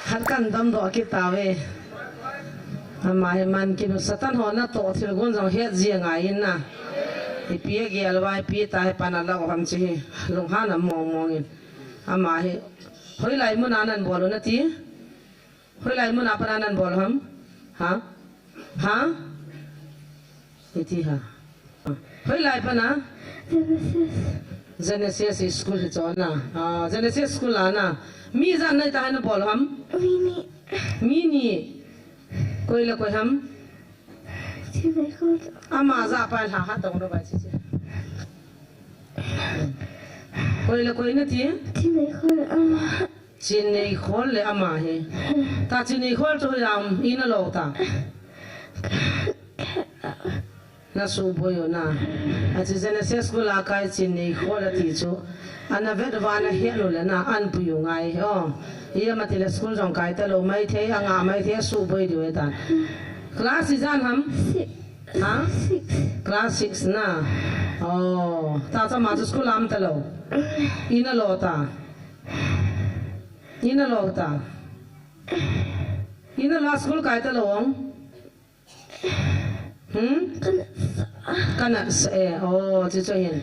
ขัดกันดำดอกกิตาเวมาให้มันกินสัตว์หัวน่ะโตที่เราคนจังเฮ็ดเจียงไงนะที่พี่เกี่ยวไว้พี่ตายปานนั้นเราทำสิลงหาน้ำมองอินมาให้เฮ้ยไรมุนนันบอลนะทีเฮ้ยไรมุนนับนันบอลฮะนี่ทีฮะเฮ้ยไรปะนะGenesis school itu ana, Genesis school ana. Mizan ni tahan bol ham. Mini. Koi la koi ham. Ama apa yang hak dong do baca je. Koi la koi nanti. Cini khol le ama he. Ta cini khol tu yang ina lo ta. Na subuyo na ati Genesis school akai cini khola tichu ana vedwana helo le na an puyu ngai ho iya matile school jong kai ta lo mai the anga mai the subuy diwe ta class izan ham ha class 6 na oh ta cha ma school am ta lo ina lo ta ina lo school kai ta lo Kanak oh cucu hin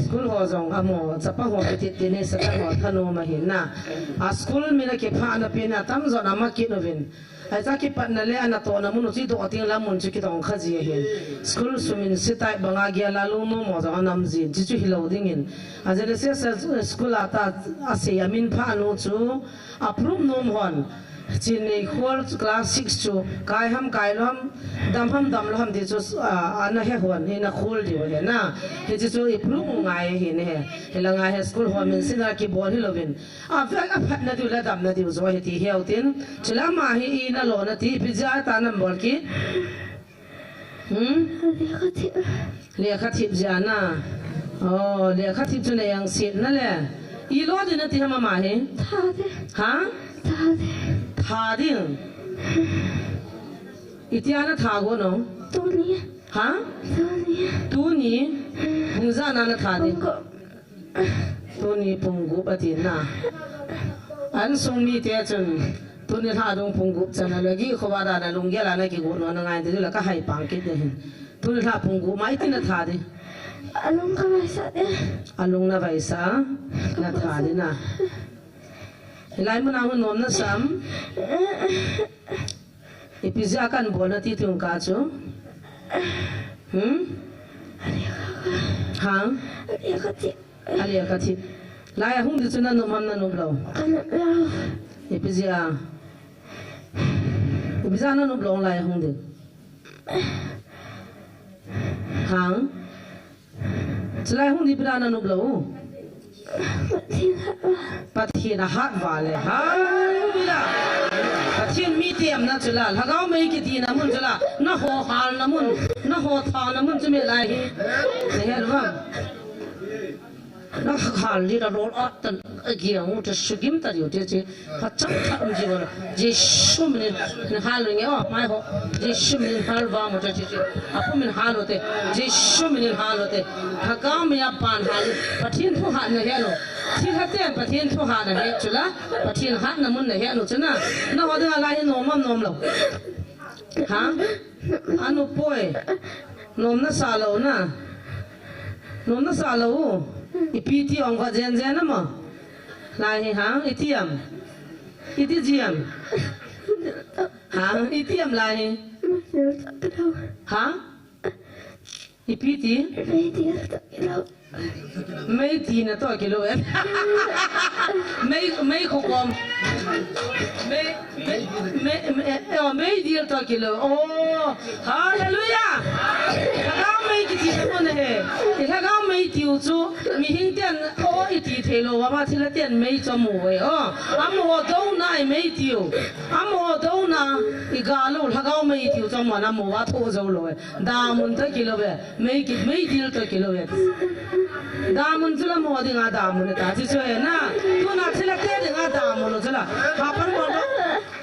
school ho jong amo chapa ho petit tine sata ho thanu ma hin na a school mina ke pha na pina tam zo na ma ki novin ai ta ki pat na le ana to na mun chi do ting la mun chi ki dong kha ji hin school sumin sitai banga gya la lu mo zo anam ji cucu hilo ding hin a jele se school ata ase yamin pha no chu approve nom hon Cini khol class 6 chu kai ham kai lam dam ham di chu ana he hon ina khol di wa na he chu ipru ngai he ne he la ngai school ho min sina ki bol hi lovin a fa phat na du la dam na di zo he ti heutin chula ma hi ina lo na ti pizza ta nam bol ki le khatip jana oh le khatip chu ne yang sit na le I lo di na ti ha ma he ha Thading, itu anak thago no? Tuni. Ha? Tuni. Hungza anak thading. Tuni punggup atina. An sumi tiacun. Tuni thadung punggup cana lagi khawada na lunggia lana ki gu no na ngai tu la ka hai pangkit deh. Tuni thad punggup mai tina thadi. Alung ka baisa deh. Alung na baisa na thadi na. Ilai mo naman nom na sam. Ipizya kan bona ti tiung kacho. Ha? Aliya kati. Laya hung dito na nomam na nublaw. Ipizya. Ipizya na nublaw laya hung dito. Hang. Laya hung dito na nublaw. Patina hat vale. Hallelujah. Patin medium na chula. Hagaw may kiti na mun chula. Na ho hal na mun. Na ho tha na mun chumi lahi. Seher bang. Na hal li na roll out tan agiang uta sugim ta yu te hachak tham jiwa. Jeshu min hal nge oh mai ho. Jeshu min hal ba mo te apu min hal hote. Jeshu min hal hote. Hagaw may apan hal. Patin thu hat na hello. Tin hati an patin thu hat na he chula. Patin hat na mun na he no chuna. Na ho de ala he nomam nom lo. Ha? Anu poi. Nom na sa lo na. Nom na sa lo. Ipiti ong ka jen jen na mo. Lai he ha itiam. Iti jiam. Ha? Itiam lai he. Ha? Ipiti? Mấy thì là tôi kilo em mấy khổ com mấy đi tôi kilo oh hallelujah thằng mấy cái gì nó này thì thằng mấy tiêu chú mi hình tiền oh ít thì thế lo mà thì là tiền mấy cho mùi oh amo đâu này mấy tiêu amo đâu na cái gà lô thằng mấy tiêu cho mà nằm mua thô dâu rồi đa muốn tôi kilo về mấy đi tôi kilo về Damun chula mo di nga damun ta chi chue na tu na chila ke di nga damun lo chula ha par mo do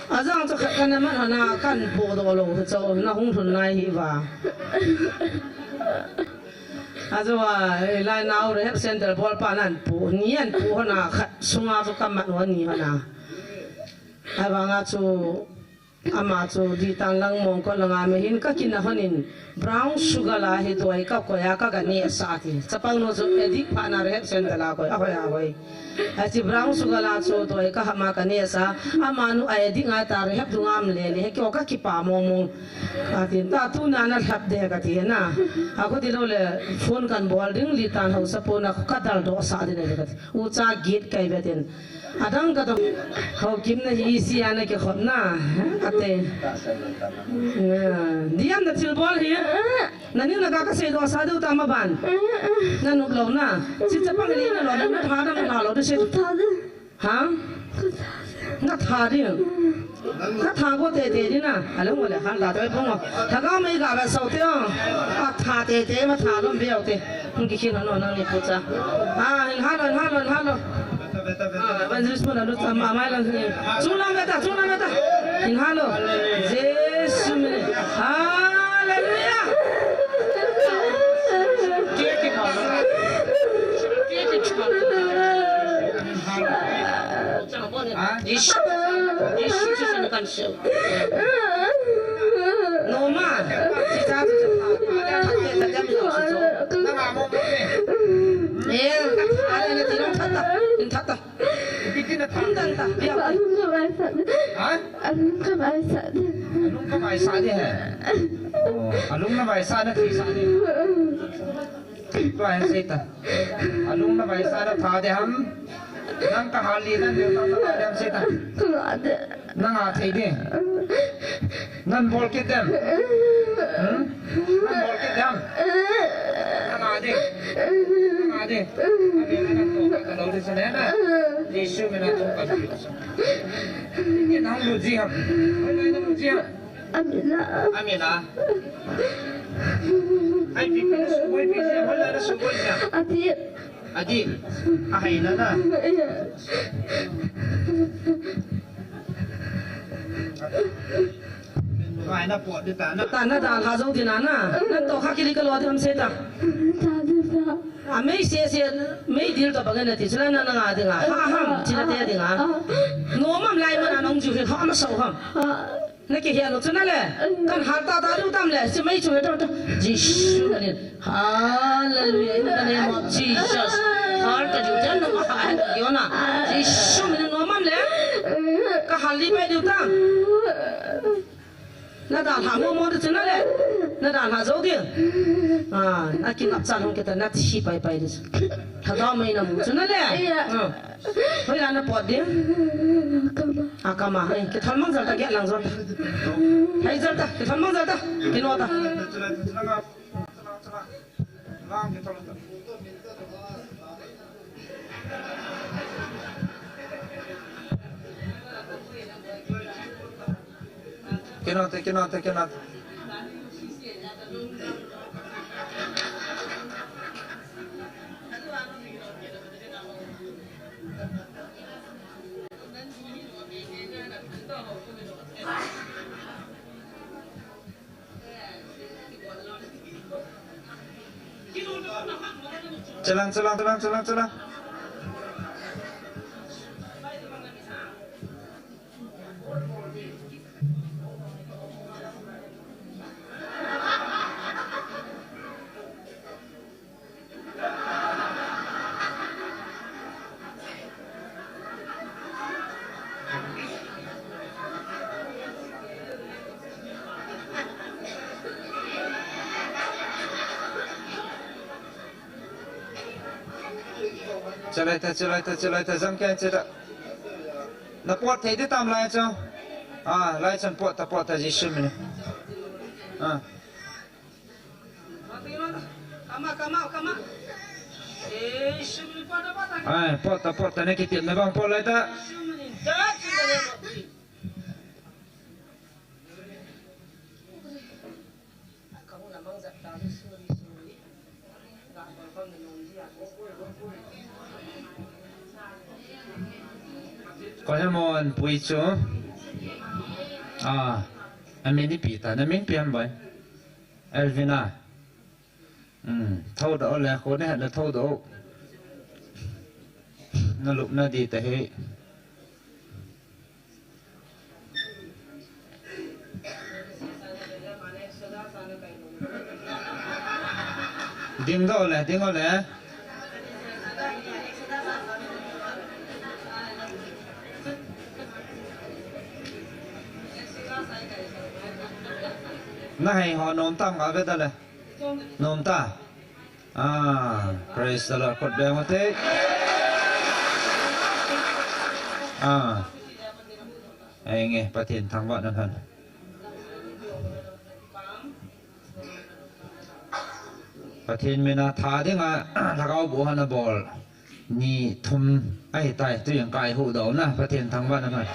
azang cho khat kan man hana kan po do lo cho na hung thun nai hi wa azawa lai nau re help center bol pa nan pu nian pu hana khat sunga zo kam man wa ni hana hai banga chu ama chu di tan lang mong ko langa me hin ka kin honin brown sugar la he doi ka ko ya ka ga ni sa ti chapang no chu edik pha na re sen dala ko a hoi a hoi a chi brown sugar la chu doi ka ha ma ka ni sa ama nu a edik nga ta re hep du ngam le le he ko ka ki pa mong mong ka tin ta tu na na hap de ka ti na a ko ti lo le phone kan bol ding li tan ho sa po na ka dal do sa de le ka u cha gate kai be den adang ka to ho kim na hi si ana ke khot na ate diam na til bol hi na ni na ka se do sa du ta ma ban na nu lo na si cha pang ni na lo na tha da na lo de se ha na tha di na tha ko te te di na alo mo le han la to pong tha ka mai ga ba so te a tha te te ma tha lo be o te ki ki na no na ni pu cha ha lo Evangelist pun ada amai langsung. Sulam beta. In halo. Yesus mene. Haleluya. Yesus kan show. Noma. Kita tu Tata. Bikin tanda biar. Alung ka mai sa de. Hả? Alung ka mai sa de. Alung ka mai sa de hả? Alung na mai sa na thi sa de. To ai sai ta. Alung na mai sa na tha de ham. Nang ka hali na de ta na de sai ta. Ka de. Nang a thei de. Nan bol ke dem. Nan bol ke dem. Nang a de. Ade, abang nak tu kat laut di sana na. Yesus mana tu kat laut. Ini nang luji ham. Mana nang luji ham? Amina. Hai fikir suboi fikir, mana ada suboi siapa? Adi. Ahai nana. Wah, nak buat di tanah. Tanah dah hazau di nana. Nak tu kaki di keluar di ham seta. Amei se mei deal to bagan ti sala na nga de nga ha ham chi na te de nga no mam lai ma na nong ju he ha ma so ham na ke he no chuna le kan ha ta ta lu tam le se mei chu to Jesus hallelujah in the name of Jesus har ta ju jan no ha yo na Jesus min no mam le ka hali pe du tam na da ha mo de chuna le na da ha zo de na kin ap chan hong ke ta na thi pai pai dis tha ga mai na mu chuna le hoi la na pot de akama hai ke thal mang zal ta ge lang zot hai zal ta ke thal mang zal ta ke no ta Kenapa? Celang. Chalaita jam kya chira na pot thei de tam lai cho lai chan pot ta ji shim ne kama shim pot ta ne ki tin na bang pot lai ta có thể mòn bùi chú anh mình đi bị ta anh mình bị anh vậy Elvina thâu đổ là khổ này là thâu đổ nó lúc nó đi tới tiếng đâu lẽ tiếng đâu lẽ này họ nôm tam cả cái ta lẽ nôm ta praise the Lord cột bè một thế anh nghe phát hiện thằng bạn hơn phát hiện mình là thà đấy mà thằng ao bố hắn là bò nhị thum ai tài tôiยังไกลหูđầu na phát hiện thằng bạn hơn